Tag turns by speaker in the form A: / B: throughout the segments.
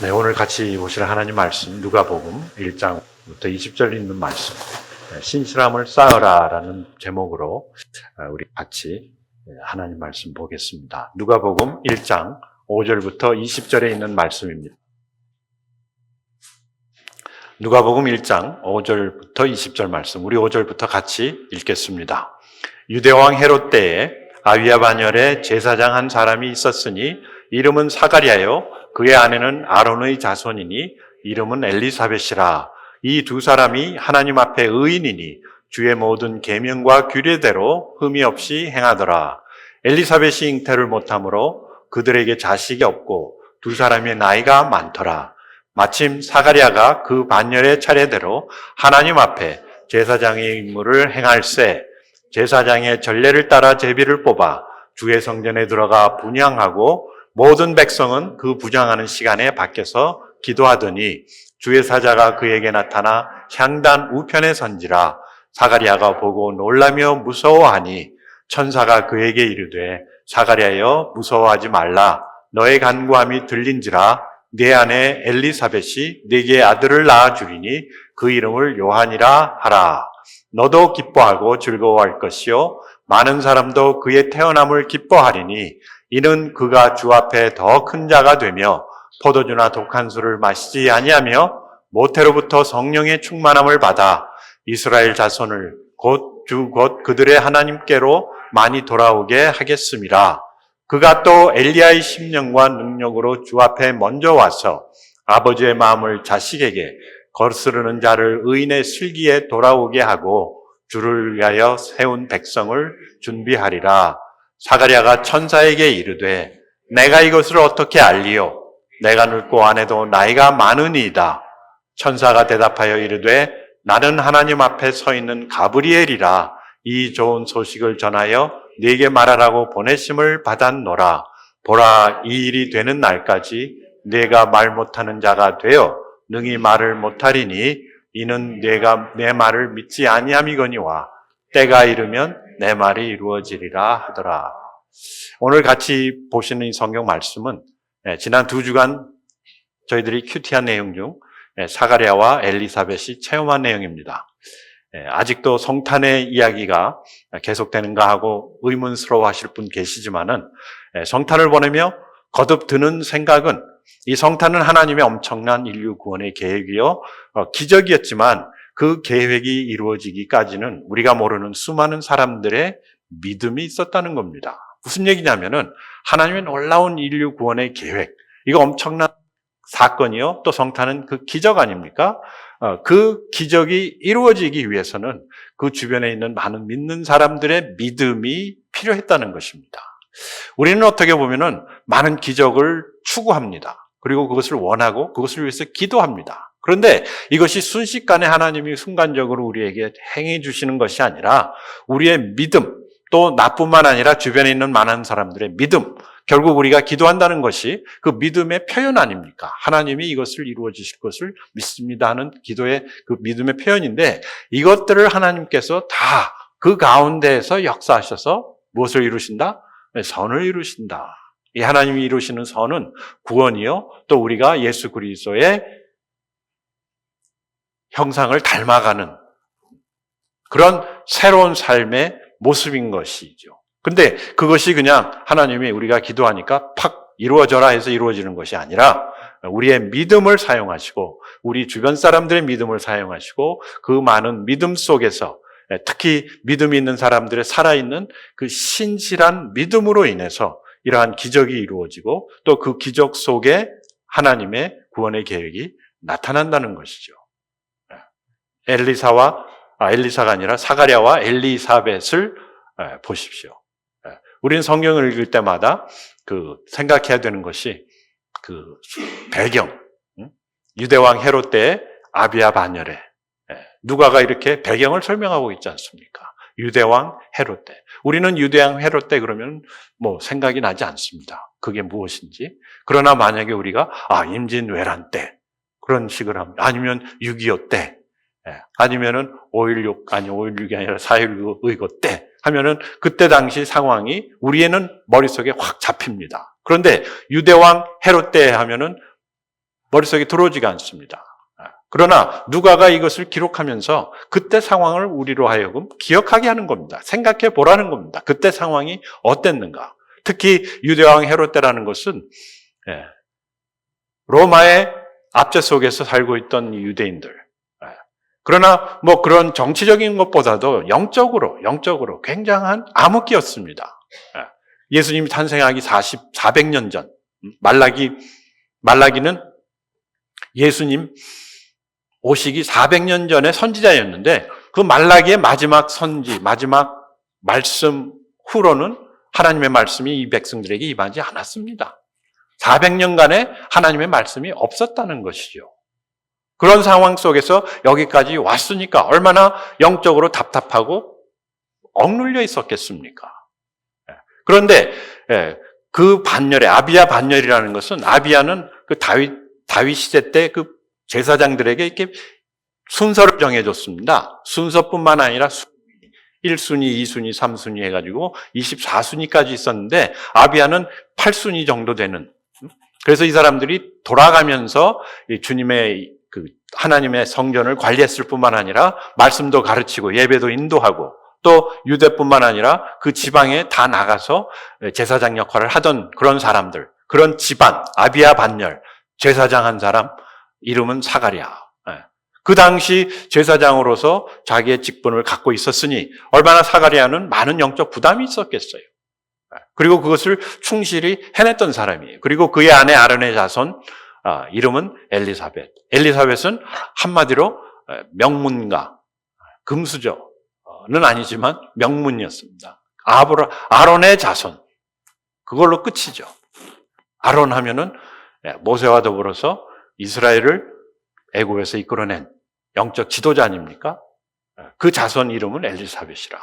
A: 네, 오늘 같이 보실 하나님 말씀 누가복음 1장부터 20절 있는 말씀 신실함을 쌓으라라는 제목으로 우리 같이 하나님 말씀 보겠습니다. 누가복음 1장 5절부터 20절에 있는 말씀입니다. 누가복음 1장 5절부터 20절 말씀, 우리 5절부터 같이 읽겠습니다. 유대왕 헤롯 때에 아비야 반열에 제사장 한 사람이 있었으니 이름은 사가랴요 그의 아내는 아론의 자손이니 이름은 엘리사벳이라. 이 두 사람이 하나님 앞에 의인이니 주의 모든 계명과 규례대로 흠이 없이 행하더라. 엘리사벳이 잉태를 못하므로 그들에게 자식이 없고 두 사람의 나이가 많더라. 마침 사가랴가 그 반열의 차례대로 하나님 앞에 제사장의 임무를 행할세 제사장의 전례를 따라 제비를 뽑아 주의 성전에 들어가 분향하고 모든 백성은 그 분향하는 시간에 밖에서 기도하더니 주의 사자가 그에게 나타나 향단 우편에 선지라. 사가랴가 보고 놀라며 무서워하니 천사가 그에게 이르되 사가랴여 무서워하지 말라. 너의 간구함이 들린지라. 네 아내 엘리사벳이 네게 아들을 낳아주리니 그 이름을 요한이라 하라. 너도 기뻐하고 즐거워할 것이요 많은 사람도 그의 태어남을 기뻐하리니 이는 그가 주 앞에 더 큰 자가 되며 포도주나 독한 술을 마시지 아니하며 모태로부터 성령의 충만함을 받아 이스라엘 자손을 곧 그들의 하나님께로 많이 돌아오게 하겠음이라. 그가 또 엘리야의 심령과 능력으로 주 앞에 먼저 와서 아버지의 마음을 자식에게 거스르는 자를 의인의 슬기에 돌아오게 하고 주를 위하여 세운 백성을 준비하리라. 사가랴가 천사에게 이르되 내가 이것을 어떻게 알리요? 내가 늙고 아내도 나이가 많으니이다. 천사가 대답하여 이르되 나는 하나님 앞에 서 있는 가브리엘이라. 이 좋은 소식을 전하여 네게 말하라고 보내심을 받았노라. 보라, 이 일이 되는 날까지 네가 말 못하는 자가 되어 능히 말을 못하리니 이는 네가 내 말을 믿지 아니함이거니와 때가 이르면 내 말이 이루어지리라 하더라. 오늘 같이 보시는 이 성경 말씀은 지난 2주간 저희들이 큐티한 내용 중 사가랴와 엘리사벳이 체험한 내용입니다. 아직도 성탄의 이야기가 계속되는가 하고 의문스러워 하실 분 계시지만은 성탄을 보내며 거듭 드는 생각은 이 성탄은 하나님의 엄청난 인류 구원의 계획이요 기적이었지만 그 계획이 이루어지기까지는 우리가 모르는 수많은 사람들의 믿음이 있었다는 겁니다. 무슨 얘기냐면은 하나님의 놀라운 인류 구원의 계획, 이거 엄청난 사건이요 또 성탄은 그 기적 아닙니까? 그 기적이 이루어지기 위해서는 그 주변에 있는 많은 믿는 사람들의 믿음이 필요했다는 것입니다. 우리는 어떻게 보면은 많은 기적을 추구합니다. 그리고 그것을 원하고 그것을 위해서 기도합니다. 그런데 이것이 순식간에 하나님이 순간적으로 우리에게 행해 주시는 것이 아니라 우리의 믿음, 또 나뿐만 아니라 주변에 있는 많은 사람들의 믿음, 결국 우리가 기도한다는 것이 그 믿음의 표현 아닙니까? 하나님이 이것을 이루어 주실 것을 믿습니다 하는 기도의 그 믿음의 표현인데 이것들을 하나님께서 다 그 가운데에서 역사하셔서 무엇을 이루신다? 선을 이루신다. 이 하나님이 이루시는 선은 구원이요 또 우리가 예수 그리스도의 형상을 닮아가는 그런 새로운 삶의 모습인 것이죠. 근데 그것이 그냥 하나님이 우리가 기도하니까 팍 이루어져라 해서 이루어지는 것이 아니라 우리의 믿음을 사용하시고 우리 주변 사람들의 믿음을 사용하시고 그 많은 믿음 속에서 특히 믿음이 있는 사람들의 살아있는 그 신실한 믿음으로 인해서 이러한 기적이 이루어지고 또 그 기적 속에 하나님의 구원의 계획이 나타난다는 것이죠. 엘리사가 아니라 사가랴와 엘리사벳을 보십시오. 우리는 성경을 읽을 때마다 생각해야 되는 것이 그 배경, 유대왕 헤롯 때의 아비야 반열에 누가가 이렇게 배경을 설명하고 있지 않습니까? 유대왕 헤롯 때. 우리는 유대왕 헤롯 때 그러면 생각이 나지 않습니다. 그게 무엇인지. 그러나 만약에 우리가 임진왜란 때 그런 식을 합니다. 아니면 6.25 때, 아니면은 5.16이 아니라 4.19 의거 때 하면은 그때 당시 상황이 우리에는 머릿속에 확 잡힙니다. 그런데 유대왕 헤롯 때 하면은 머릿속에 들어오지가 않습니다. 그러나 누가가 이것을 기록하면서 그때 상황을 우리로 하여금 기억하게 하는 겁니다. 생각해 보라는 겁니다. 그때 상황이 어땠는가. 특히 유대왕 헤롯 때라는 것은 로마의 압제 속에서 살고 있던 유대인들. 그러나 뭐 그런 정치적인 것보다도 영적으로 굉장한 암흑기였습니다. 예수님이 탄생하기 400년 전, 말라기는 예수님 오시기 400년 전에 선지자였는데 그 말라기의 마지막 선지, 마지막 말씀 후로는 하나님의 말씀이 이 백성들에게 임하지 않았습니다. 400년간의 하나님의 말씀이 없었다는 것이죠. 그런 상황 속에서 여기까지 왔으니까 얼마나 영적으로 답답하고 억눌려 있었겠습니까? 그런데 그 반열에 아비야 반열이라는 것은 아비야는 그 다윗 시대 때 그 제사장들에게 이렇게 순서를 정해줬습니다. 순서뿐만 아니라 1순위, 2순위, 3순위 해가지고 24순위까지 있었는데 아비야는 8순위 정도 되는. 그래서 이 사람들이 돌아가면서 주님의 그 하나님의 성전을 관리했을 뿐만 아니라 말씀도 가르치고 예배도 인도하고 또 유대뿐만 아니라 그 지방에 다 나가서 제사장 역할을 하던 그런 사람들, 그런 집안, 아비야 반열, 제사장 한 사람, 이름은 사가랴. 그 당시 제사장으로서 자기의 직분을 갖고 있었으니 얼마나 사가랴는 많은 영적 부담이 있었겠어요. 그리고 그것을 충실히 해냈던 사람이에요. 그리고 그의 아내 아론의 자손, 이름은 엘리사벳. 엘리사벳은 한마디로 명문가, 금수저는 아니지만 명문이었습니다. 아론의 자손. 그걸로 끝이죠. 아론 하면은 모세와 더불어서 이스라엘을 애굽에서 이끌어낸 영적 지도자 아닙니까? 그 자손 이름은 엘리사벳이라.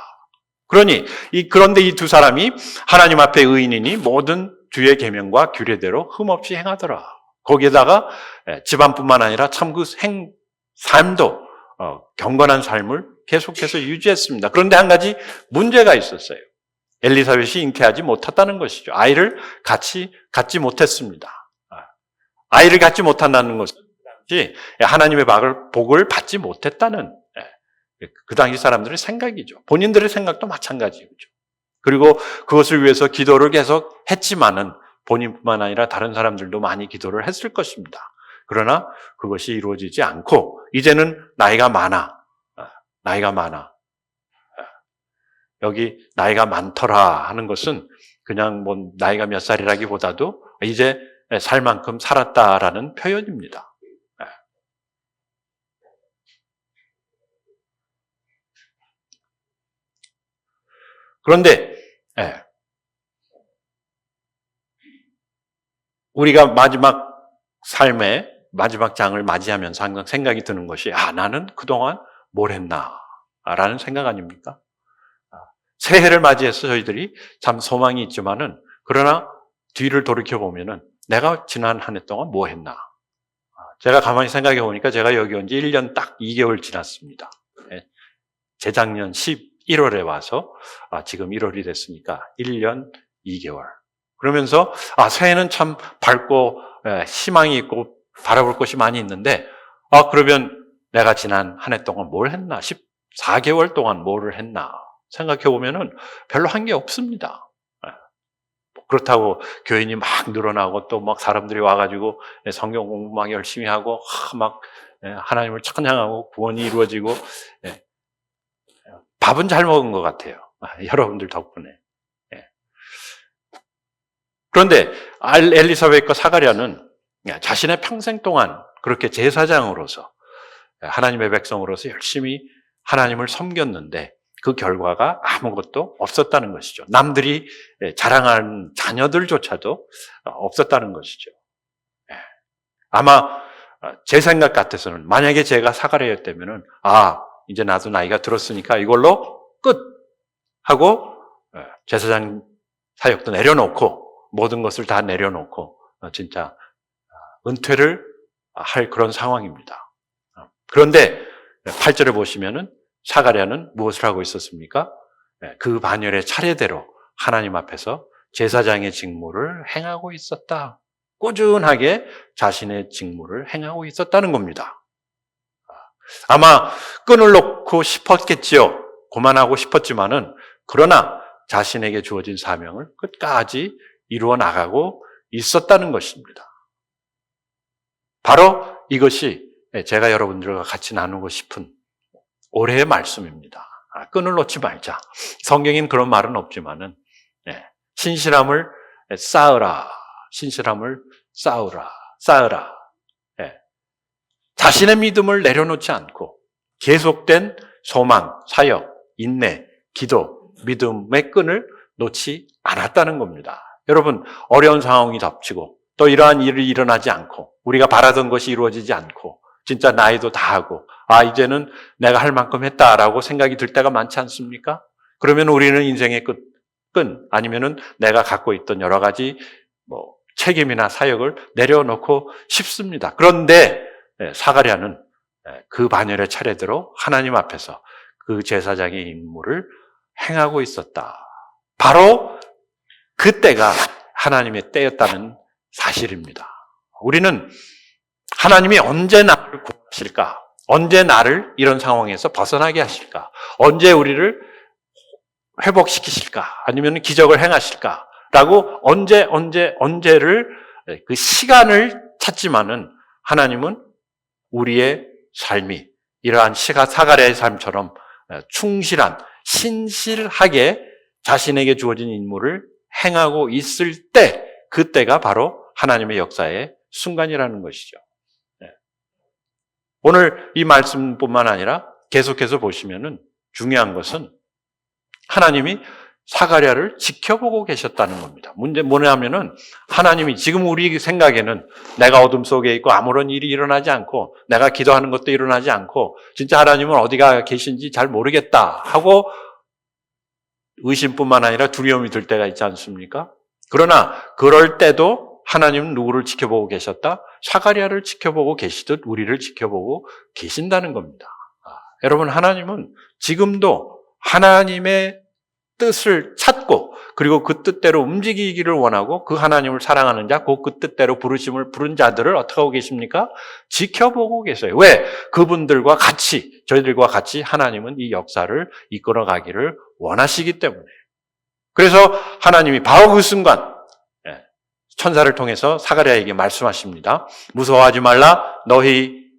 A: 그런데 이 두 사람이 하나님 앞에 의인이니 모든 주의 계명과 규례대로 흠없이 행하더라. 거기에다가 집안뿐만 아니라 참 그 삶도 경건한 삶을 계속해서 유지했습니다. 그런데 한 가지 문제가 있었어요. 엘리사벳이 잉태하지 못했다는 것이죠. 아이를 갖지 못했습니다. 아이를 갖지 못한다는 것은 하나님의 복을 받지 못했다는 그 당시 사람들의 생각이죠. 본인들의 생각도 마찬가지죠. 그리고 그것을 위해서 기도를 계속 했지만은 본인뿐만 아니라 다른 사람들도 많이 기도를 했을 것입니다. 그러나 그것이 이루어지지 않고 이제는 나이가 많아. 여기 나이가 많더라 하는 것은 그냥 뭐 나이가 몇 살이라기보다도 이제 살 만큼 살았다라는 표현입니다. 그런데 우리가 삶의 마지막 장을 맞이하면서 항상 생각이 드는 것이 나는 그동안 뭘 했나 라는 생각 아닙니까? 새해를 맞이해서 저희들이 참 소망이 있지만은 그러나 뒤를 돌이켜보면은 내가 지난 한 해 동안 뭐 했나? 제가 가만히 생각해 보니까 제가 여기 온 지 1년 딱 2개월 지났습니다. 재작년 11월에 와서 지금 1월이 됐으니까 1년 2개월. 그러면서 새해는 참 밝고 희망이 있고 바라볼 것이 많이 있는데 그러면 내가 지난 한 해 동안 뭘 했나? 14개월 동안 뭐를 했나? 생각해 보면은 별로 한 게 없습니다. 그렇다고 교인이 막 늘어나고 또 막 사람들이 와가지고 성경 공부 막 열심히 하고 막 하나님을 찬양하고 구원이 이루어지고 밥은 잘 먹은 것 같아요. 여러분들 덕분에. 그런데 엘리사벳과 사가랴는 자신의 평생 동안 그렇게 제사장으로서 하나님의 백성으로서 열심히 하나님을 섬겼는데 그 결과가 아무것도 없었다는 것이죠. 남들이 자랑한 자녀들조차도 없었다는 것이죠. 아마 제 생각 같아서는 만약에 제가 사가랴였다면은 이제 나도 나이가 들었으니까 이걸로 끝 하고 제사장 사역도 내려놓고 모든 것을 다 내려놓고 진짜 은퇴를 할 그런 상황입니다. 그런데 8절에 보시면은 사가랴는 무엇을 하고 있었습니까? 그 반열의 차례대로 하나님 앞에서 제사장의 직무를 행하고 있었다. 꾸준하게 자신의 직무를 행하고 있었다는 겁니다. 아마 끈을 놓고 싶었겠지요. 그만하고 싶었지만은 그러나 자신에게 주어진 사명을 끝까지 이루어 나가고 있었다는 것입니다. 바로 이것이 제가 여러분들과 같이 나누고 싶은 올해의 말씀입니다. 끈을 놓지 말자. 성경엔 그런 말은 없지만은 신실함을 쌓으라. 신실함을 쌓으라. 자신의 믿음을 내려놓지 않고 계속된 소망, 사역, 인내, 기도, 믿음의 끈을 놓지 않았다는 겁니다. 여러분, 어려운 상황이 덮치고 또 이러한 일이 일어나지 않고 우리가 바라던 것이 이루어지지 않고 진짜 나이도 다 하고 이제는 내가 할 만큼 했다라고 생각이 들 때가 많지 않습니까? 그러면 우리는 인생의 끈 아니면은 내가 갖고 있던 여러 가지 책임이나 사역을 내려놓고 싶습니다. 그런데 사가랴는 그 반열의 차례대로 하나님 앞에서 그 제사장의 임무를 행하고 있었다. 바로 그때가 하나님의 때였다는 사실입니다. 우리는 하나님이 언제 나를 구하실까? 언제 나를 이런 상황에서 벗어나게 하실까? 언제 우리를 회복시키실까? 아니면 기적을 행하실까? 라고 언제를 그 시간을 찾지만은 하나님은 우리의 삶이 이러한 사가랴의 삶처럼 충실한, 신실하게 자신에게 주어진 임무를 행하고 있을 때 그때가 바로 하나님의 역사의 순간이라는 것이죠. 오늘 이 말씀뿐만 아니라 계속해서 보시면은 중요한 것은 하나님이 사가랴를 지켜보고 계셨다는 겁니다. 문제 뭐냐면은 하나님이 지금 우리 생각에는 내가 어둠 속에 있고 아무런 일이 일어나지 않고 내가 기도하는 것도 일어나지 않고 진짜 하나님은 어디가 계신지 잘 모르겠다 하고 의심뿐만 아니라 두려움이 들 때가 있지 않습니까? 그러나 그럴 때도 하나님은 누구를 지켜보고 계셨다? 사가랴를 지켜보고 계시듯 우리를 지켜보고 계신다는 겁니다. 여러분, 하나님은 지금도 하나님의 뜻을 찾고 그리고 그 뜻대로 움직이기를 원하고 그 하나님을 사랑하는 자, 그 뜻대로 부르심을 부른 자들을 어떻게 하고 계십니까? 지켜보고 계세요. 왜? 그분들과 같이, 저희들과 같이 하나님은 이 역사를 이끌어가기를 원하시기 때문에. 그래서 하나님이 바로 그 순간 천사를 통해서 사가랴에게 말씀하십니다. 무서워하지 말라. 너희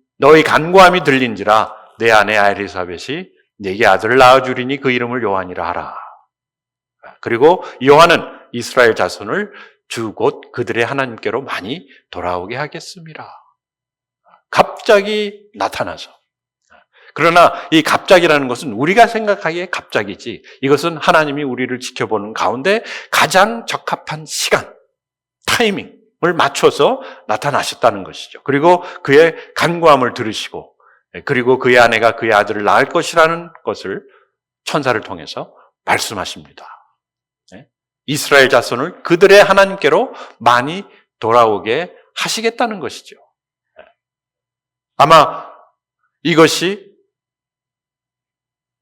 A: 간구함이 들린지라 내 아내 엘리사벳이 네게 아들을 낳아주리니 그 이름을 요한이라 하라. 그리고 요한은 이스라엘 자손을 주 곧 그들의 하나님께로 많이 돌아오게 하겠습니다. 갑자기 나타나서. 그러나 이 갑자기라는 것은 우리가 생각하기에 갑자기지 이것은 하나님이 우리를 지켜보는 가운데 가장 적합한 시간, 타이밍을 맞춰서 나타나셨다는 것이죠. 그리고 그의 간구함을 들으시고 그리고 그의 아내가 그의 아들을 낳을 것이라는 것을 천사를 통해서 말씀하십니다. 이스라엘 자손을 그들의 하나님께로 많이 돌아오게 하시겠다는 것이죠. 아마 이것이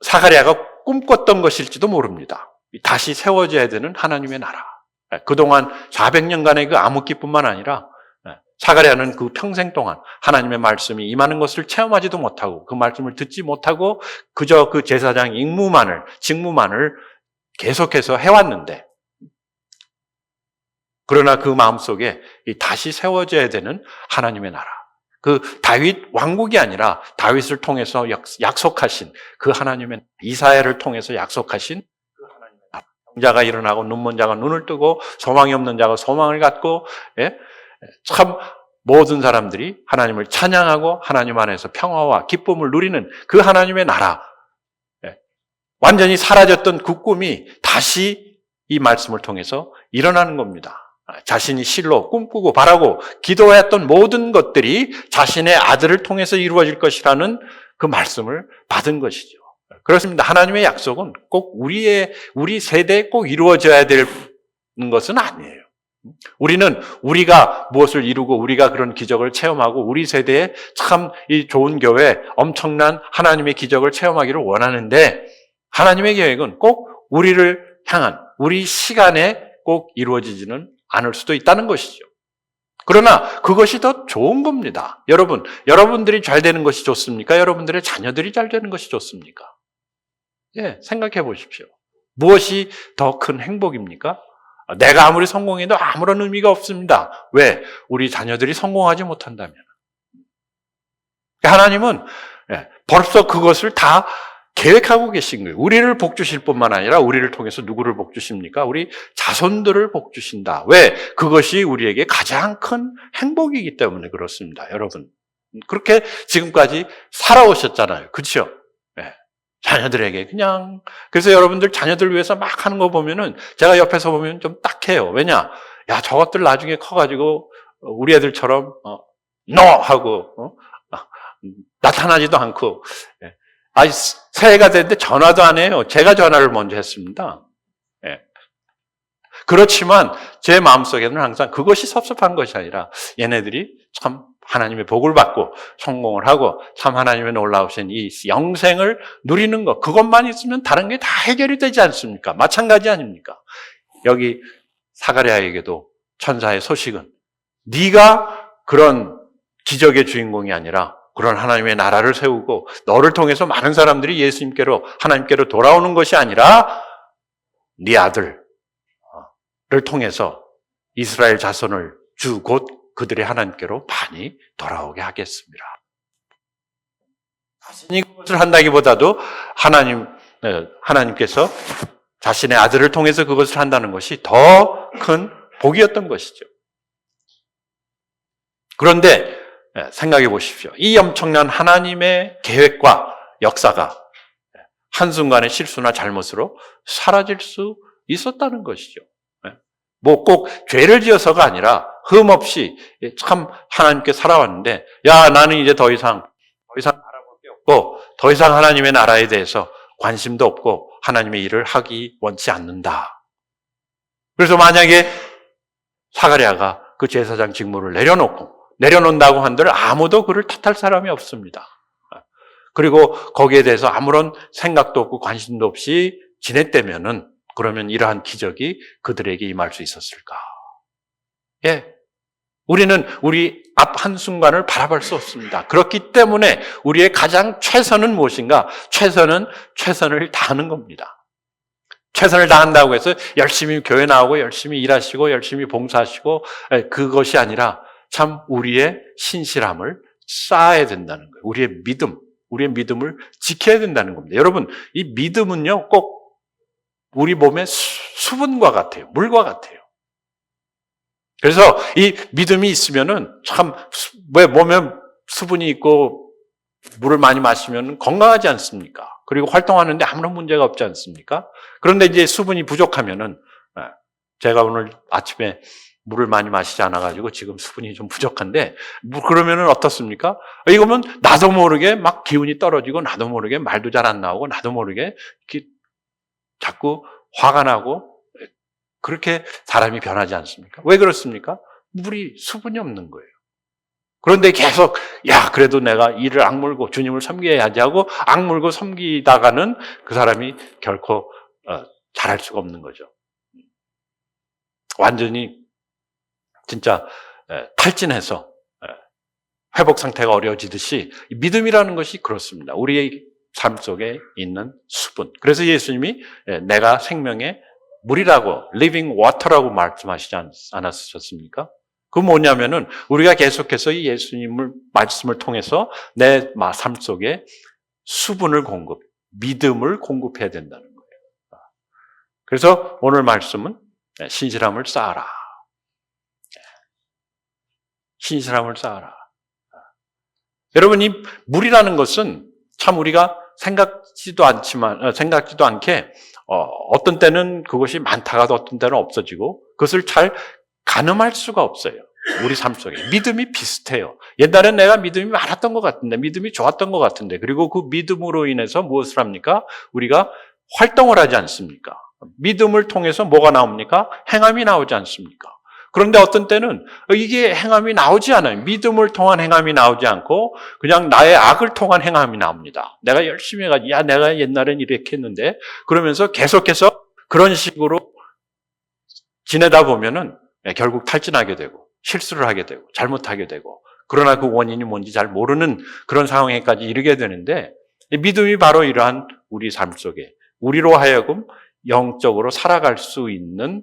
A: 사가랴가 꿈꿨던 것일지도 모릅니다. 다시 세워져야 되는 하나님의 나라. 그동안 400년간의 그 암흑기뿐만 아니라 사가랴는 그 평생 동안 하나님의 말씀이 임하는 것을 체험하지도 못하고 그 말씀을 듣지 못하고 그저 그 제사장 직무만을 계속해서 해왔는데 그러나 그 마음속에 다시 세워져야 되는 하나님의 나라. 그 다윗 왕국이 아니라 다윗을 통해서 약속하신 그 하나님의 이사야를 통해서 약속하신 그 하나님의 나라. 병자가 일어나고 눈먼 자가 눈을 뜨고 소망이 없는 자가 소망을 갖고 참 모든 사람들이 하나님을 찬양하고 하나님 안에서 평화와 기쁨을 누리는 그 하나님의 나라. 완전히 사라졌던 그 꿈이 다시 이 말씀을 통해서 일어나는 겁니다. 자신이 실로 꿈꾸고 바라고 기도했던 모든 것들이 자신의 아들을 통해서 이루어질 것이라는 그 말씀을 받은 것이죠. 그렇습니다. 하나님의 약속은 꼭 우리 세대에 꼭 이루어져야 되는 것은 아니에요. 우리가 무엇을 이루고 우리가 그런 기적을 체험하고 우리 세대에 참 이 좋은 교회 엄청난 하나님의 기적을 체험하기를 원하는데 하나님의 계획은 꼭 우리를 향한 우리 시간에 꼭 이루어지지는 않을 수도 있다는 것이죠. 그러나 그것이 더 좋은 겁니다. 여러분들이 잘 되는 것이 좋습니까? 여러분들의 자녀들이 잘 되는 것이 좋습니까? 예, 생각해 보십시오. 무엇이 더 큰 행복입니까? 내가 아무리 성공해도 아무런 의미가 없습니다. 왜? 우리 자녀들이 성공하지 못한다면. 하나님은 벌써 그것을 다 계획하고 계신 거예요. 우리를 복 주실 뿐만 아니라 우리를 통해서 누구를 복 주십니까? 우리 자손들을 복 주신다. 왜? 그것이 우리에게 가장 큰 행복이기 때문에 그렇습니다. 여러분. 그렇게 지금까지 살아오셨잖아요. 그렇죠? 네. 자녀들에게 그냥. 그래서 여러분들 자녀들 위해서 막 하는 거 보면은 제가 옆에서 보면 좀 딱해요. 왜냐? 야, 저것들 나중에 커가지고 우리 애들처럼 no! 하고 나타나지도 않고 새해가 됐는데 전화도 안 해요. 제가 전화를 먼저 했습니다. 예. 그렇지만 제 마음속에는 항상 그것이 섭섭한 것이 아니라 얘네들이 참 하나님의 복을 받고 성공을 하고 참 하나님의 놀라우신 이 영생을 누리는 것, 그것만 있으면 다른 게 다 해결이 되지 않습니까? 마찬가지 아닙니까? 여기 사가랴에게도 천사의 소식은 네가 그런 기적의 주인공이 아니라 그런 하나님의 나라를 세우고 너를 통해서 많은 사람들이 예수님께로 하나님께로 돌아오는 것이 아니라 네 아들을 통해서 이스라엘 자손을 주 곧 그들의 하나님께로 많이 돌아오게 하겠습니다. 자신이 그것을 한다기보다도 하나님께서 자신의 아들을 통해서 그것을 한다는 것이 더 큰 복이었던 것이죠. 그런데 생각해 보십시오. 이 엄청난 하나님의 계획과 역사가 한순간의 실수나 잘못으로 사라질 수 있었다는 것이죠. 뭐 꼭 죄를 지어서가 아니라 흠없이 참 하나님께 살아왔는데, 야, 나는 이제 더 이상 바라볼 게 없고 더 이상 하나님의 나라에 대해서 관심도 없고 하나님의 일을 하기 원치 않는다. 그래서 만약에 사가랴가 그 제사장 직무를 내려놓는다고 한들 아무도 그를 탓할 사람이 없습니다. 그리고 거기에 대해서 아무런 생각도 없고 관심도 없이 지냈다면은 그러면 이러한 기적이 그들에게 임할 수 있었을까? 예. 우리는 우리 앞 한순간을 바라볼 수 없습니다. 그렇기 때문에 우리의 가장 최선은 무엇인가? 최선을 다하는 겁니다. 최선을 다한다고 해서 열심히 교회 나오고 열심히 일하시고 열심히 봉사하시고 그것이 아니라 참 우리의 신실함을 쌓아야 된다는 거예요. 우리의 믿음을 지켜야 된다는 겁니다. 여러분, 이 믿음은요, 꼭 우리 몸의 수분과 같아요. 물과 같아요. 그래서 이 믿음이 있으면은 참, 왜 몸에 수분이 있고 물을 많이 마시면 건강하지 않습니까? 그리고 활동하는데 아무런 문제가 없지 않습니까? 그런데 이제 수분이 부족하면은, 제가 오늘 아침에 물을 많이 마시지 않아가지고 지금 수분이 좀 부족한데, 그러면은 어떻습니까? 이거면 나도 모르게 막 기운이 떨어지고, 나도 모르게 말도 잘 안 나오고, 나도 모르게 자꾸 화가 나고, 그렇게 사람이 변하지 않습니까? 왜 그렇습니까? 물이 수분이 없는 거예요. 그런데 계속, 야, 그래도 내가 이를 악물고 주님을 섬겨야지 하고 악물고 섬기다가는 그 사람이 결코 잘할 수가 없는 거죠. 완전히 진짜 탈진해서 회복 상태가 어려워지듯이 믿음이라는 것이 그렇습니다. 우리의 삶 속에 있는 수분. 그래서 예수님이 내가 생명의 물이라고, living water라고 말씀하시지 않았으셨습니까? 그 뭐냐면은 우리가 계속해서 이 예수님을 말씀을 통해서 내 삶 속에 수분을 믿음을 공급해야 된다는 거예요. 그래서 오늘 말씀은 신실함을 쌓아라. 신실함을 쌓아라. 여러분, 이 물이라는 것은 참 우리가 생각지도 않게 어떤 때는 그것이 많다가도 어떤 때는 없어지고 그것을 잘 가늠할 수가 없어요. 우리 삶 속에. 믿음이 비슷해요. 옛날엔 내가 믿음이 많았던 것 같은데, 믿음이 좋았던 것 같은데, 그리고 그 믿음으로 인해서 무엇을 합니까? 우리가 활동을 하지 않습니까? 믿음을 통해서 뭐가 나옵니까? 행함이 나오지 않습니까? 그런데 어떤 때는 이게 행함이 나오지 않아요. 믿음을 통한 행함이 나오지 않고 그냥 나의 악을 통한 행함이 나옵니다. 내가 열심히 해가지고, 야, 내가 옛날엔 이렇게 했는데, 그러면서 계속해서 그런 식으로 지내다 보면은 결국 탈진하게 되고 실수를 하게 되고 잘못하게 되고 그러나 그 원인이 뭔지 잘 모르는 그런 상황에까지 이르게 되는데 믿음이 바로 이러한 우리 삶 속에 우리로 하여금 영적으로 살아갈 수 있는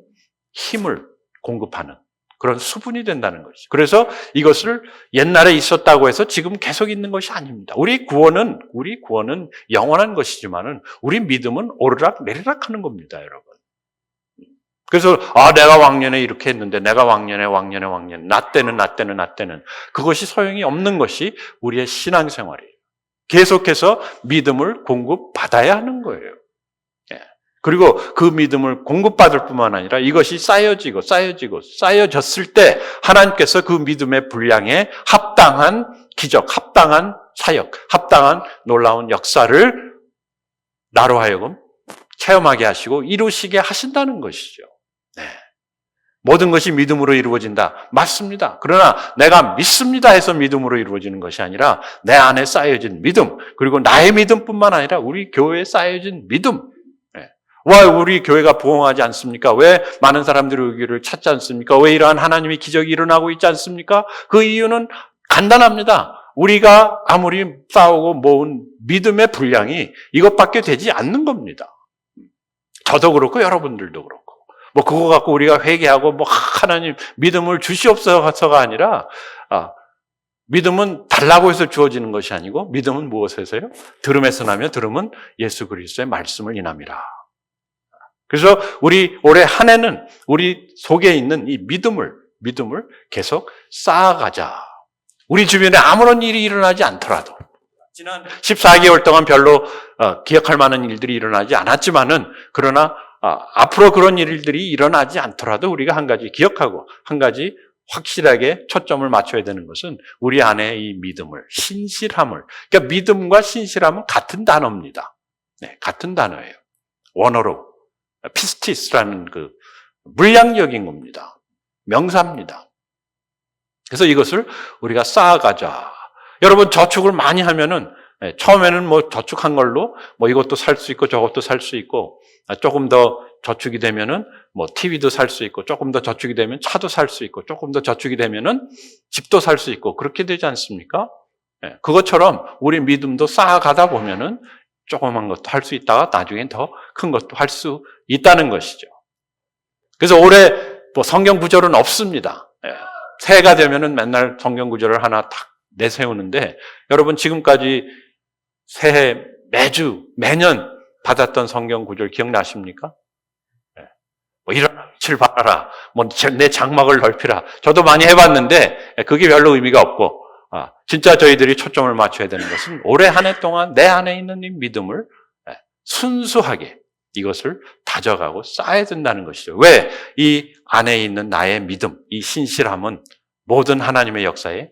A: 힘을 공급하는 그런 수분이 된다는 것이죠. 그래서 이것을 옛날에 있었다고 해서 지금 계속 있는 것이 아닙니다. 우리 구원은 영원한 것이지만은 우리 믿음은 오르락 내리락 하는 겁니다, 여러분. 그래서 내가 왕년에 이렇게 했는데 내가 왕년에 나 때는 그것이 소용이 없는 것이 우리의 신앙생활이에요. 계속해서 믿음을 공급받아야 하는 거예요. 그리고 그 믿음을 공급받을 뿐만 아니라 이것이 쌓여졌을 때 하나님께서 그 믿음의 분량에 합당한 기적, 합당한 사역, 합당한 놀라운 역사를 나로 하여금 체험하게 하시고 이루시게 하신다는 것이죠. 모든 것이 믿음으로 이루어진다. 맞습니다. 그러나 내가 믿습니다 해서 믿음으로 이루어지는 것이 아니라 내 안에 쌓여진 믿음, 그리고 나의 믿음뿐만 아니라 우리 교회에 쌓여진 믿음. 왜 우리 교회가 부흥하지 않습니까? 왜 많은 사람들이 의기를 찾지 않습니까? 왜 이러한 하나님의 기적이 일어나고 있지 않습니까? 그 이유는 간단합니다. 우리가 아무리 쌓고 모은 믿음의 분량이 이것밖에 되지 않는 겁니다. 저도 그렇고 여러분들도 그렇고. 그거 갖고 우리가 회개하고 하나님 믿음을 주시옵소서가 아니라 믿음은 달라고 해서 주어지는 것이 아니고 믿음은 무엇에서요? 들음에서 나며 들음은 예수 그리스도의 말씀을 인함이라. 그래서 우리 올해 한 해는 우리 속에 있는 이 믿음을 계속 쌓아가자. 우리 주변에 아무런 일이 일어나지 않더라도 지난 14개월 동안 별로 기억할 만한 일들이 일어나지 않았지만은 그러나 앞으로 그런 일들이 일어나지 않더라도 우리가 한 가지 기억하고 한 가지 확실하게 초점을 맞춰야 되는 것은 우리 안에 이 믿음을, 신실함을. 그러니까 믿음과 신실함은 같은 단어입니다. 같은 단어예요. 원어로 피스티스라는 그 물량적인 겁니다. 명사입니다. 그래서 이것을 우리가 쌓아가자. 여러분 저축을 많이 하면은 처음에는 저축한 걸로 이것도 살 수 있고 저것도 살 수 있고 조금 더 저축이 되면은 TV도 살 수 있고 조금 더 저축이 되면 차도 살 수 있고 조금 더 저축이 되면은 집도 살 수 있고 그렇게 되지 않습니까? 그것처럼 우리 믿음도 쌓아가다 보면은 조그만 것도 할 수 있다가 나중엔 더 큰 것도 할 수 있다는 것이죠. 그래서 올해 성경 구절은 없습니다. 새해가 되면은 맨날 성경 구절을 하나 탁 내세우는데 여러분 지금까지 새해 매년 받았던 성경 구절 기억나십니까? 일어나 빛을 발하라. 내 장막을 넓히라. 저도 많이 해봤는데 그게 별로 의미가 없고 진짜 저희들이 초점을 맞춰야 되는 것은 올해 한 해 동안 내 안에 있는 이 믿음을 순수하게 이것을 다져가고 쌓아야 된다는 것이죠. 왜? 이 안에 있는 나의 믿음, 이 신실함은 모든 하나님의 역사의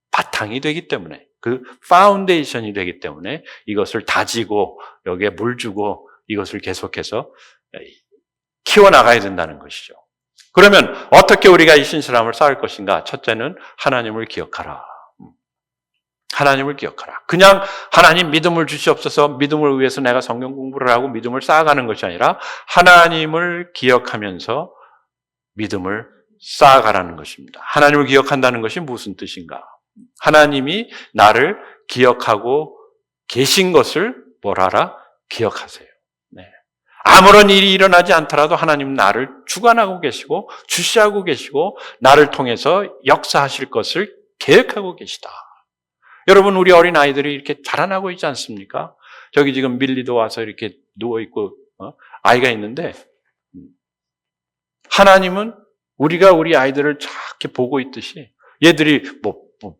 A: 바탕이 되기 때문에 그 파운데이션이 되기 때문에 이것을 다지고 여기에 물 주고 이것을 계속해서 키워나가야 된다는 것이죠. 그러면 어떻게 우리가 이 신실함을 쌓을 것인가? 첫째는 하나님을 기억하라. 하나님을 기억하라. 그냥 하나님 믿음을 주시옵소서 믿음을 위해서 내가 성경 공부를 하고 믿음을 쌓아가는 것이 아니라 하나님을 기억하면서 믿음을 쌓아가라는 것입니다. 하나님을 기억한다는 것이 무슨 뜻인가? 하나님이 나를 기억하고 계신 것을 뭐라라? 기억하세요. 아무런 일이 일어나지 않더라도 하나님은 나를 주관하고 계시고 주시하고 계시고 나를 통해서 역사하실 것을 계획하고 계시다. 여러분 우리 어린아이들이 이렇게 자라나고 있지 않습니까? 저기 지금 밀리도 와서 이렇게 누워있고 아이가 있는데 하나님은 우리가 우리 아이들을 이렇게 보고 있듯이 얘들이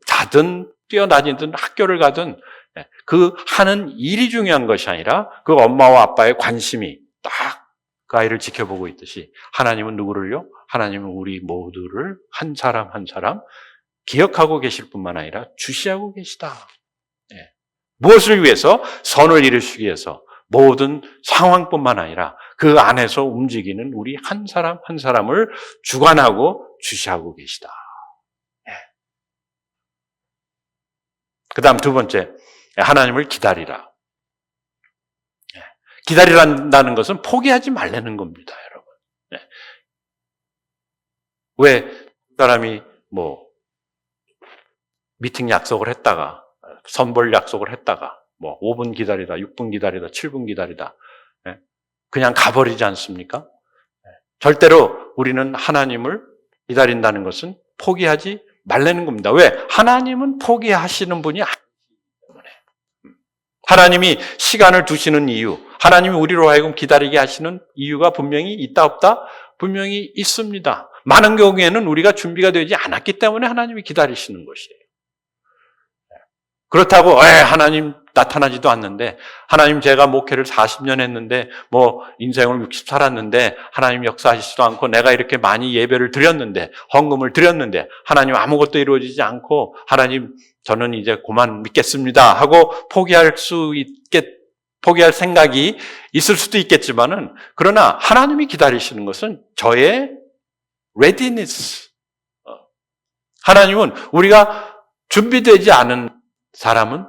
A: 자든 뛰어다니든 학교를 가든 그 하는 일이 중요한 것이 아니라 그 엄마와 아빠의 관심이 딱 그 아이를 지켜보고 있듯이 하나님은 누구를요? 하나님은 우리 모두를 한 사람 한 사람 기억하고 계실 뿐만 아니라 주시하고 계시다. 무엇을 위해서? 선을 이루시기 위해서 모든 상황뿐만 아니라 그 안에서 움직이는 우리 한 사람 한 사람을 주관하고 주시하고 계시다. 그 다음 두 번째, 하나님을 기다리라. 기다리란다는 것은 포기하지 말라는 겁니다, 여러분. 왜 사람이 뭐 미팅 약속을 했다가 선볼 약속을 했다가 뭐 5분 기다리다, 6분 기다리다, 7분 기다리다 그냥 가버리지 않습니까? 절대로 우리는 하나님을 기다린다는 것은 포기하지 말라는 겁니다. 왜? 하나님은 포기하시는 분이 아니기 때문에. 하나님이 시간을 두시는 이유, 하나님이 우리로 하여금 기다리게 하시는 이유가 분명히 있다 없다? 분명히 있습니다. 많은 경우에는 우리가 준비가 되지 않았기 때문에 하나님이 기다리시는 것이에요. 그렇다고 하나님 나타나지도 않는데, 하나님 제가 목회를 40년 했는데 뭐 인생을 60 살았는데 하나님 역사하시지도 않고, 내가 이렇게 많이 예배를 드렸는데 헌금을 드렸는데 하나님 아무것도 이루어지지 않고, 하나님 저는 이제 그만 믿겠습니다 하고 포기할 생각이 있을 수도 있겠지만은, 그러나 하나님이 기다리시는 것은 저의 readiness. 하나님은 우리가 준비되지 않은 사람은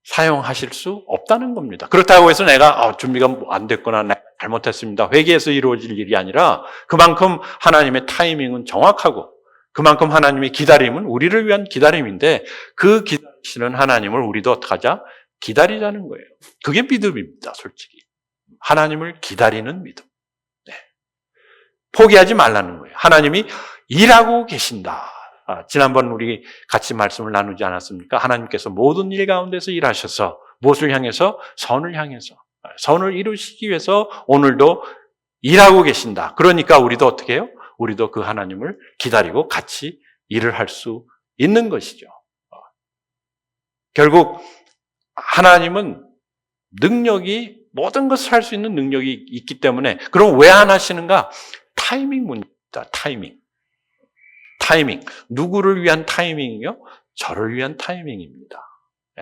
A: 사용하실 수 없다는 겁니다. 그렇다고 해서 내가 준비가 안 됐구나, 내가 잘못했습니다, 회개해서 이루어질 일이 아니라, 그만큼 하나님의 타이밍은 정확하고 그만큼 하나님의 기다림은 우리를 위한 기다림인데, 그 기다리시는 하나님을 우리도 어떡하자? 기다리자는 거예요. 그게 믿음입니다, 솔직히. 하나님을 기다리는 믿음. 네. 포기하지 말라는 거예요. 하나님이 일하고 계신다. 지난번 우리 같이 말씀을 나누지 않았습니까? 하나님께서 모든 일 가운데서 일하셔서 무엇을 향해서? 선을 향해서. 선을 이루시기 위해서 오늘도 일하고 계신다. 그러니까 우리도 어떻게 해요? 우리도 그 하나님을 기다리고 같이 일을 할 수 있는 것이죠. 결국 하나님은 능력이, 모든 것을 할 수 있는 능력이 있기 때문에, 그럼 왜 안 하시는가? 타이밍 문제입니다. 타이밍. 누구를 위한 타이밍이요? 저를 위한 타이밍입니다.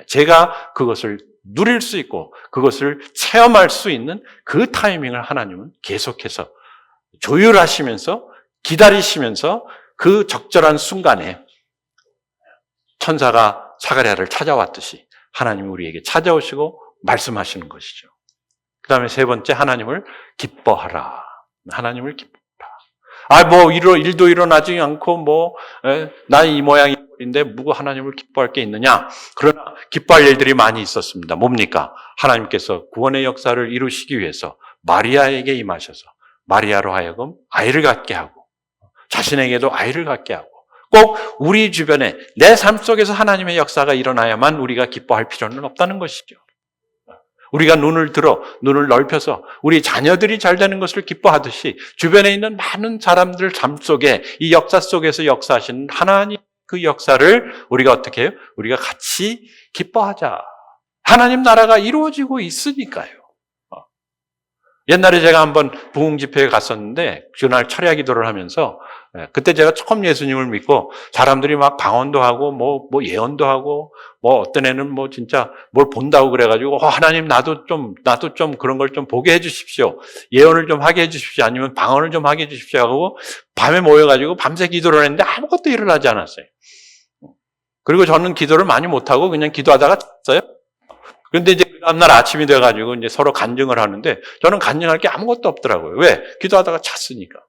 A: 제가 그것을 누릴 수 있고 그것을 체험할 수 있는 그 타이밍을 하나님은 계속해서 조율하시면서 기다리시면서, 그 적절한 순간에 천사가 사가랴를 찾아왔듯이 하나님이 우리에게 찾아오시고 말씀하시는 것이죠. 그 다음에 세 번째, 하나님을 기뻐하라. 하나님을 기뻐하라. 일도 일어나지 않고, 나 이 모양인데, 뭐가 하나님을 기뻐할 게 있느냐? 그러나, 기뻐할 일들이 많이 있었습니다. 뭡니까? 하나님께서 구원의 역사를 이루시기 위해서 마리아에게 임하셔서, 마리아로 하여금 아이를 갖게 하고, 자신에게도 아이를 갖게 하고, 꼭 우리 주변에, 내 삶 속에서 하나님의 역사가 일어나야만 우리가 기뻐할 필요는 없다는 것이죠. 우리가 눈을 넓혀서 우리 자녀들이 잘 되는 것을 기뻐하듯이, 주변에 있는 많은 사람들 삶 속에, 이 역사 속에서 역사하시는 하나님 그 역사를 우리가 어떻게 해요? 우리가 같이 기뻐하자. 하나님 나라가 이루어지고 있으니까요. 옛날에 제가 한번 부흥 집회에 갔었는데, 그날 철야 기도를 하면서, 그때 제가 처음 예수님을 믿고 사람들이 막 방언도 하고 뭐 예언도 하고, 어떤 애는 진짜 뭘 본다고 그래가지고, 하나님 나도 좀 그런 걸 좀 보게 해주십시오, 예언을 좀 하게 해주십시오, 아니면 방언을 좀 하게 해주십시오 하고 밤에 모여가지고 밤새 기도를 했는데 아무것도 일어나지 않았어요. 그리고 저는 기도를 많이 못하고 그냥 기도하다가 잤어요. 그런데 이제 그 다음날 아침이 돼가지고 이제 서로 간증을 하는데, 저는 간증할 게 아무것도 없더라고요. 왜? 기도하다가 잤으니까.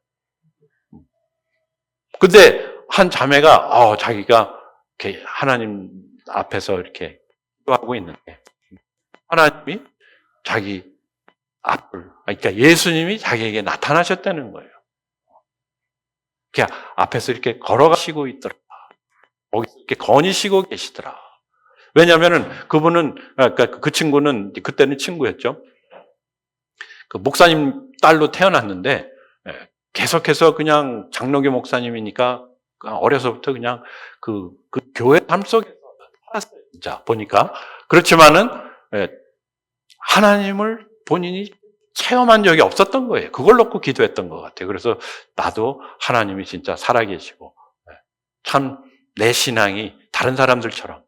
A: 근데 한 자매가 자기가 이렇게 하나님 앞에서 이렇게 기도하고 있는데, 하나님이 자기 그러니까 예수님이 자기에게 나타나셨다는 거예요. 그냥 앞에서 이렇게 걸어가시고 있더라. 거기서 이렇게 거니시고 계시더라. 왜냐하면은 그분은, 그 친구는 그때는 친구였죠. 그 목사님 딸로 태어났는데, 계속해서 그냥 장로교 목사님이니까 어려서부터 그냥 그 교회 삶 속에서 살았어요. 진짜 보니까. 그렇지만은 하나님을 본인이 체험한 적이 없었던 거예요. 그걸 놓고 기도했던 것 같아요. 그래서 나도 하나님이 진짜 살아계시고, 참 내 신앙이 다른 사람들처럼,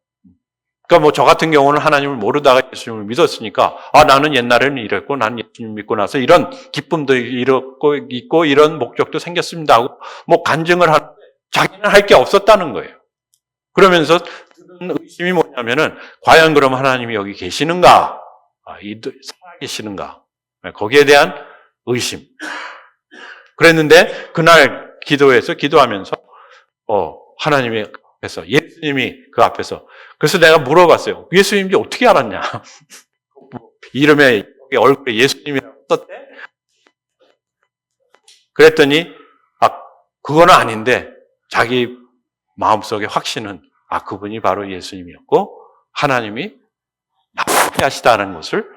A: 그러니까 저 같은 경우는 하나님을 모르다가 예수님을 믿었으니까, 나는 옛날에는 이랬고, 나는 예수님 믿고 나서 이런 기쁨도 있고, 이런 목적도 생겼습니다 하고, 간증을 하는데, 자기는 할 게 없었다는 거예요. 그러면서 드는 의심이 뭐냐면은, 과연 그럼 하나님이 여기 계시는가? 살아계시는가? 거기에 대한 의심. 그랬는데, 그날 기도하면서, 하나님의 앞에서, 예수님이 그 앞에서. 그래서 내가 물어봤어요. 예수님인지 어떻게 알았냐? 이름에, 얼굴에 예수님이라고 썼대? 그랬더니, 그거는 아닌데, 자기 마음속의 확신은, 그분이 바로 예수님이었고, 하나님이 나쁘게 하시다는 것을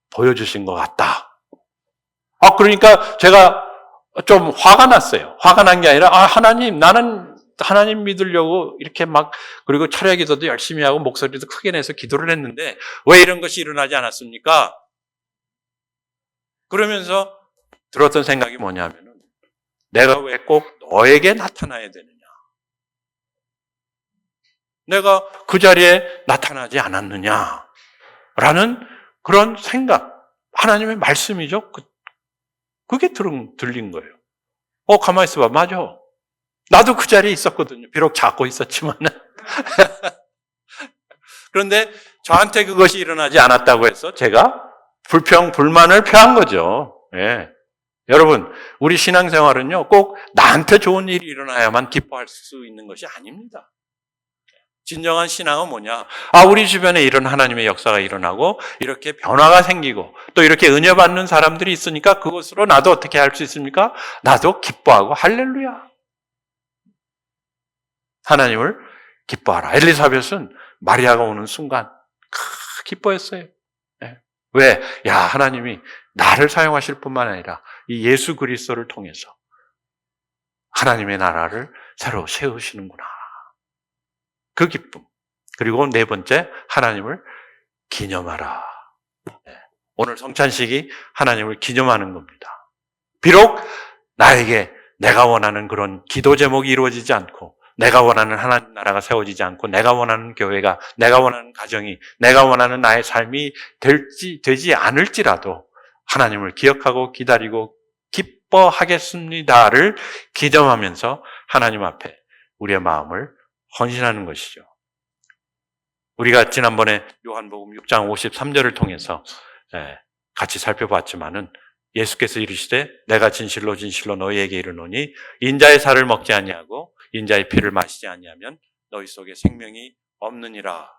A: 보여주신 것 같다. 그러니까 제가 좀 화가 났어요. 화가 난 게 아니라, 하나님, 나는 하나님 믿으려고 이렇게 그리고 철야 기도도 열심히 하고 목소리도 크게 내서 기도를 했는데, 왜 이런 것이 일어나지 않았습니까? 그러면서 들었던 생각이 뭐냐면은, 내가 왜 꼭 너에게 나타나야 되느냐? 내가 그 자리에 나타나지 않았느냐? 라는 그런 생각. 하나님의 말씀이죠. 그게 들린 거예요. 가만히 있어봐. 맞아. 나도 그 자리에 있었거든요. 비록 작고 있었지만. 그런데 저한테 그것이 일어나지 않았다고 해서 제가 불만을 표한 거죠. 예. 여러분, 우리 신앙생활은요, 꼭 나한테 좋은 일이 일어나야만 기뻐할 수 있는 것이 아닙니다. 진정한 신앙은 뭐냐? 우리 주변에 이런 하나님의 역사가 일어나고 이렇게 변화가 생기고 또 이렇게 은혜 받는 사람들이 있으니까 그것으로 나도 어떻게 할 수 있습니까? 나도 기뻐하고 할렐루야. 하나님을 기뻐하라. 엘리사벳은 마리아가 오는 순간 기뻐했어요. 네. 왜? 하나님이 나를 사용하실 뿐만 아니라 이 예수 그리스도를 통해서 하나님의 나라를 새로 세우시는구나. 그 기쁨. 그리고 네 번째, 하나님을 기념하라. 네. 오늘 성찬식이 하나님을 기념하는 겁니다. 비록 나에게 내가 원하는 그런 기도 제목이 이루어지지 않고, 내가 원하는 하나님 나라가 세워지지 않고, 내가 원하는 교회가, 내가 원하는 가정이, 내가 원하는 나의 삶이 되지 않을지라도 하나님을 기억하고 기다리고 기뻐하겠습니다를 기념하면서 하나님 앞에 우리의 마음을 헌신하는 것이죠. 우리가 지난번에 요한복음 6장 53절을 통해서 같이 살펴봤지만은 예수께서 이르시되 내가 진실로 진실로 너희에게 이르노니 인자의 살을 먹지 아니하고 인자의 피를 마시지 아니하면 너희 속에 생명이 없느니라.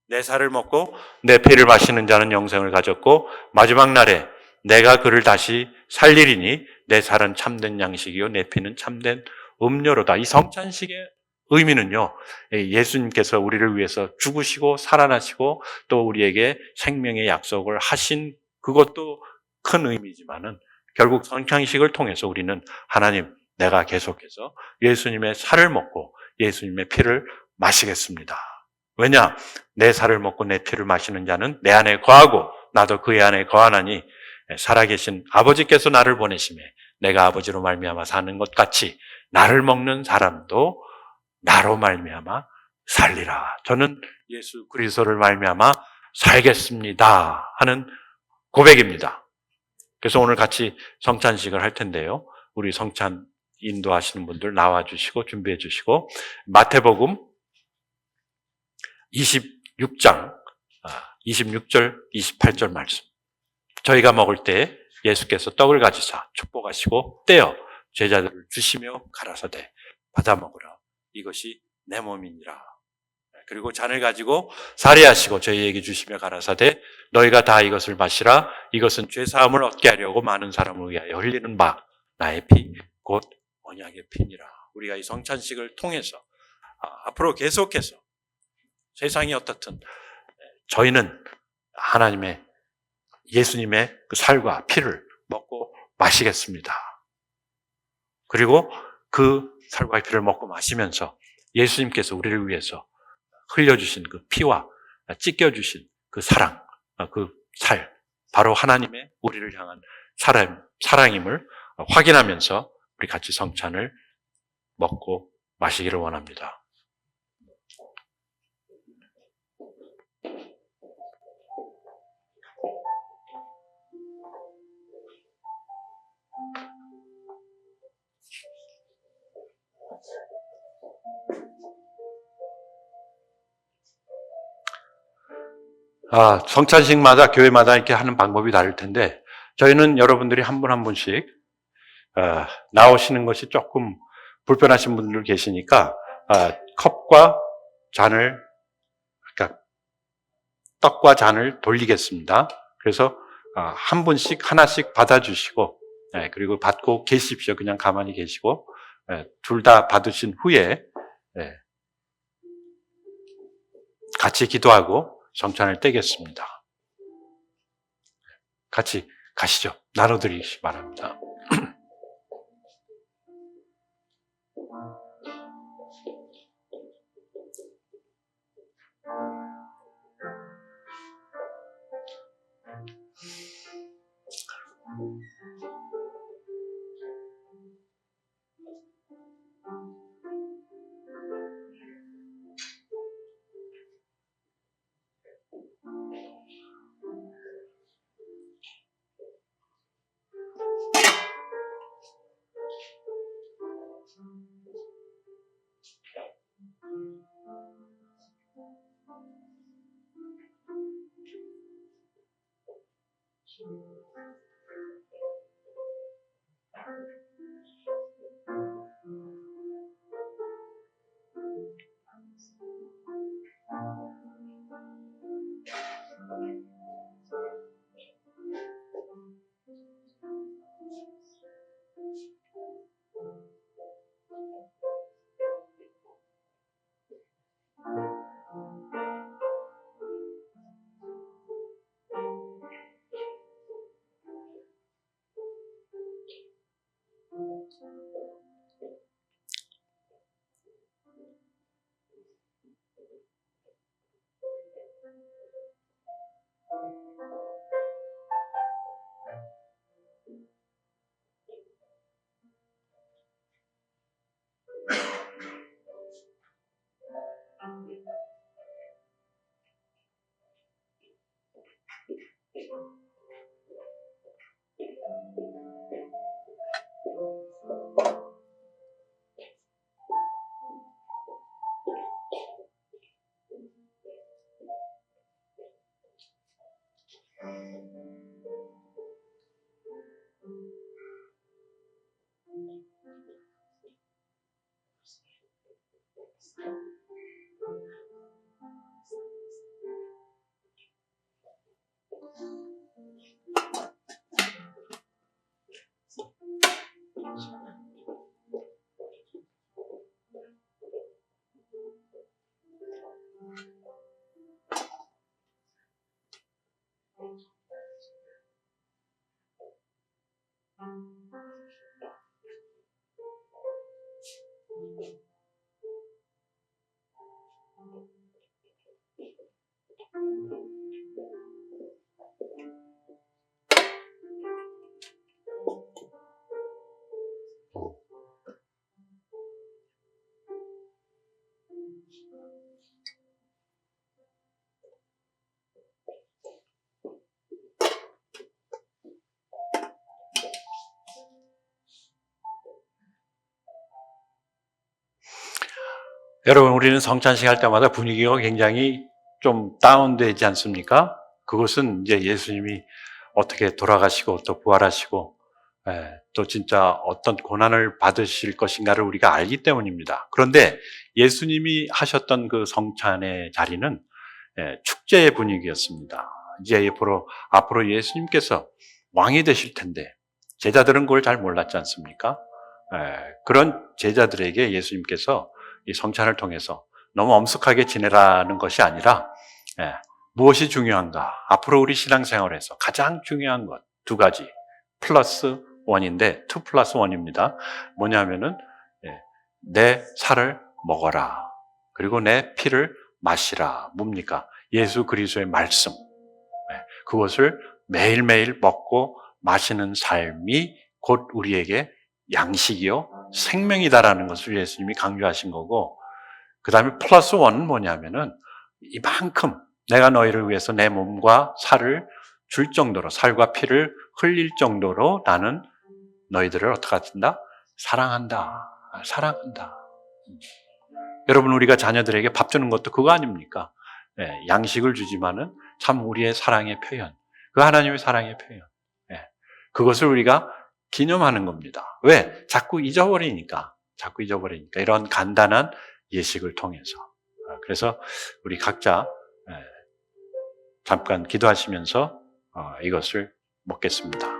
A: 내 살을 먹고 내 피를 마시는 자는 영생을 가졌고 마지막 날에 내가 그를 다시 살리리니 내 살은 참된 양식이요 내 피는 참된 음료로다. 이 성찬식의 의미는요, 예수님께서 우리를 위해서 죽으시고 살아나시고 또 우리에게 생명의 약속을 하신 그것도 큰 의미지만은 결국 성찬식을 통해서 우리는 하나님, 내가 계속해서 예수님의 살을 먹고 예수님의 피를 마시겠습니다. 왜냐? 내 살을 먹고 내 피를 마시는 자는 내 안에 거하고 나도 그의 안에 거하나니 살아계신 아버지께서 나를 보내심에 내가 아버지로 말미암아 사는 것 같이 나를 먹는 사람도 나로 말미암아 살리라. 저는 예수 그리스도를 말미암아 살겠습니다 하는 고백입니다. 그래서 오늘 같이 성찬식을 할 텐데요. 우리 성찬 인도하시는 분들 나와주시고 준비해 주시고 마태복음 26장 26절 28절 말씀. 저희가 먹을 때 예수께서 떡을 가지사 축복하시고 떼어 제자들을 주시며 가라사대 받아 먹으라. 이것이 내 몸이니라. 그리고 잔을 가지고 사례하시고 저희에게 주시며 가라사대 너희가 다 이것을 마시라. 이것은 죄사함을 얻게 하려고 많은 사람을 위하여 흘리는 바 나의 피 곧 언약의 피니라. 우리가 이 성찬식을 통해서 앞으로 계속해서 세상이 어떻든 저희는 하나님의 예수님의 그 살과 피를 먹고 마시겠습니다. 그리고 그 살과 피를 먹고 마시면서 예수님께서 우리를 위해서 흘려주신 그 피와 찢겨주신 그 사랑, 그 살, 바로 하나님의 우리를 향한 사랑임을 확인하면서 우리 같이 성찬을 먹고 마시기를 원합니다. 성찬식마다 교회마다 이렇게 하는 방법이 다를 텐데 저희는 여러분들이 한 분 한 분씩 나오시는 것이 조금 불편하신 분들 계시니까 컵과 잔을, 그러니까 떡과 잔을 돌리겠습니다. 그래서 한 분씩 하나씩 받아주시고, 그리고 받고 계십시오. 그냥 가만히 계시고, 둘 다 받으신 후에 같이 기도하고 성찬을 떼겠습니다. 같이 가시죠. 나눠드리시 바랍니다. 여러분, 우리는 성찬식 할 때마다 분위기가 굉장히 좀 다운되지 않습니까? 그것은 이제 예수님이 어떻게 돌아가시고 또 부활하시고 또 진짜 어떤 고난을 받으실 것인가를 우리가 알기 때문입니다. 그런데 예수님이 하셨던 그 성찬의 자리는 축제의 분위기였습니다. 이제 앞으로 예수님께서 왕이 되실 텐데 제자들은 그걸 잘 몰랐지 않습니까? 그런 제자들에게 예수님께서 이 성찬을 통해서 너무 엄숙하게 지내라는 것이 아니라 무엇이 중요한가? 앞으로 우리 신앙생활에서 가장 중요한 것 두 가지 플러스 원인데 2 플러스 1입니다. 뭐냐면은 내 살을 먹어라. 그리고 내 피를 마시라. 뭡니까? 예수 그리스도의 말씀. 그것을 매일매일 먹고 마시는 삶이 곧 우리에게 양식이요 생명이다라는 것을 예수님이 강조하신 거고, 그 다음에 플러스 원은 뭐냐면은 이만큼 내가 너희를 위해서 내 몸과 살을 줄 정도로, 살과 피를 흘릴 정도로 나는 너희들을 어떻게 한다? 사랑한다. 여러분, 우리가 자녀들에게 밥 주는 것도 그거 아닙니까? 양식을 주지만은 참 우리의 사랑의 표현, 그 하나님의 사랑의 표현, 그것을 우리가 기념하는 겁니다. 왜? 자꾸 잊어버리니까. 자꾸 잊어버리니까 이런 간단한 예식을 통해서. 그래서 우리 각자 잠깐 기도하시면서 이것을 먹겠습니다.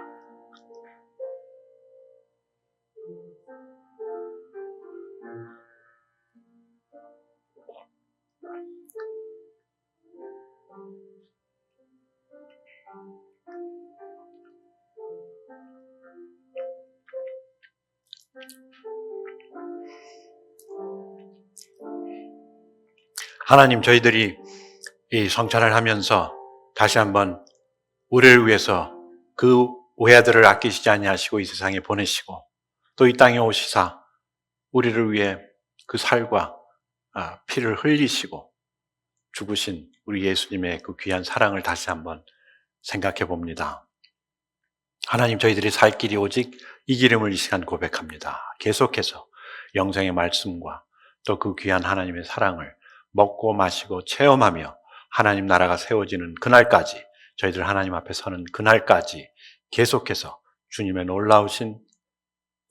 A: 하나님, 저희들이 이 성찬을 하면서 다시 한번 우리를 위해서 그 외아들을 아끼시지 아니하시고 이 세상에 보내시고 또 이 땅에 오시사 우리를 위해 그 살과 피를 흘리시고 죽으신 우리 예수님의 그 귀한 사랑을 다시 한번 생각해 봅니다. 하나님, 저희들이 살 길이 오직 이 기름을 이 시간 고백합니다. 계속해서 영생의 말씀과 또 그 귀한 하나님의 사랑을 먹고 마시고 체험하며 하나님 나라가 세워지는 그날까지, 저희들 하나님 앞에 서는 그날까지 계속해서 주님의 놀라우신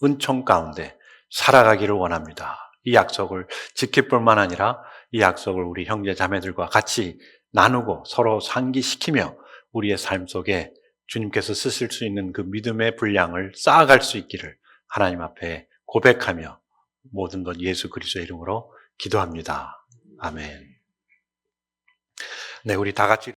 A: 은총 가운데 살아가기를 원합니다. 이 약속을 지킬 뿐만 아니라 이 약속을 우리 형제 자매들과 같이 나누고 서로 상기시키며 우리의 삶 속에 주님께서 쓰실 수 있는 그 믿음의 분량을 쌓아갈 수 있기를 하나님 앞에 고백하며 모든 것 예수 그리스도의 이름으로 기도합니다. 아멘. 네, 우리 다 같이